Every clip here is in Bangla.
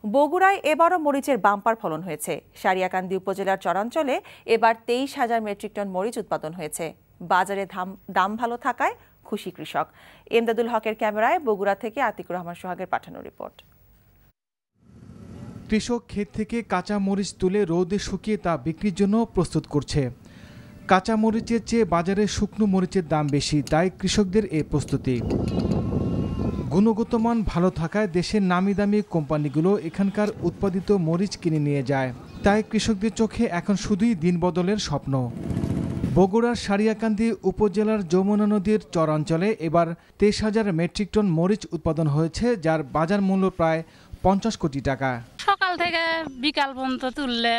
বগুড়ায় এবারও মরিচের বাম্পার ফলন হয়েছে। সারিয়াকান্দি উপজেলার চরাঞ্চলে এবার 23,000 মেট্রিক টন মরিচ উৎপাদন হয়েছে। বাজারে দাম ভালো থাকায় খুশি কৃষক। এমদাদুল হকের ক্যামেরায় বগুড়া থেকে আতিকুর রহমান সোহাগের পাঠানো রিপোর্ট। কৃষক ক্ষেত থেকে কাঁচা মরিচ তুলে রোদে শুকিয়ে তা বিক্রির জন্য প্রস্তুত করছে। কাঁচা মরিচের চেয়ে বাজারে শুকনো মরিচের দাম বেশি, তাই কৃষকদের এই প্রস্তুতি। গুণগত মান ভালো থাকায় দেশের নামি দামি কোম্পানিগুলো এখানকার উৎপাদিত মরিচ কিনে নিয়ে যায়, তাই কৃষকদের চোখে এখন শুধুই দিন বদলের স্বপ্ন। বগুড়ার সারিয়াকান্দি উপজেলার যমুনা নদীর চরাঞ্চলে এবার 23,000 মেট্রিক টন মরিচ উৎপাদন হয়েছে, যার বাজার মূল্য প্রায় 50 কোটি টাকা। সকাল থেকে বিকাল পর্যন্ত তুললে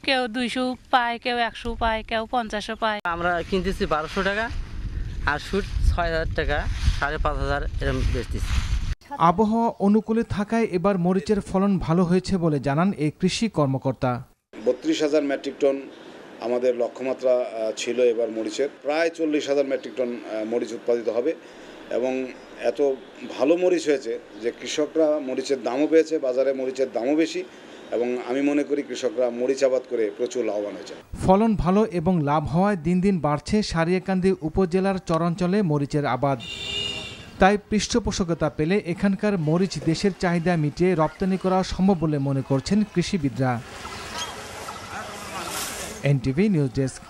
কেউ 200 পায়, কেউ 100 পায়, কেউ 50 পায়। আমরা কিনতেছি 1200 টাকা আর শুট 6,000 টাকা, 5,500 এরকম বেচতেছি। আবহাওয়া অনুকূলে থাকায় এবার মরিচের ফলন ভালো হয়েছে বলে জানান এই কৃষি কর্মকর্তা। 32,000 মেট্রিক টন আমাদের লক্ষ্যমাত্রা ছিল। এবার মরিচের প্রায় 40,000 মেট্রিক টন মরিচ উৎপাদিত হবে এবং এত ভালো মরিচ হয়েছে যে কৃষকরা মরিচের দামও পেয়েছে, বাজারে মরিচের দামও বেশি এবং আমি মনে করি কৃষকরা মরিচ আবাদ করে প্রচুর লাভবান হয়েছে। ফলন ভালো এবং লাভ হওয়ায় দিন দিন বাড়ছে সারিয়াকান্দি উপজেলার চরাঞ্চলে মরিচের আবাদ। তাই পৃষ্ঠপোষকতা পেলে এখানকার মরিচ দেশের চাহিদা মিটিয়ে রপ্তানি করা সম্ভব বলে মনে করছেন কৃষিবিদরা। NTV news desk.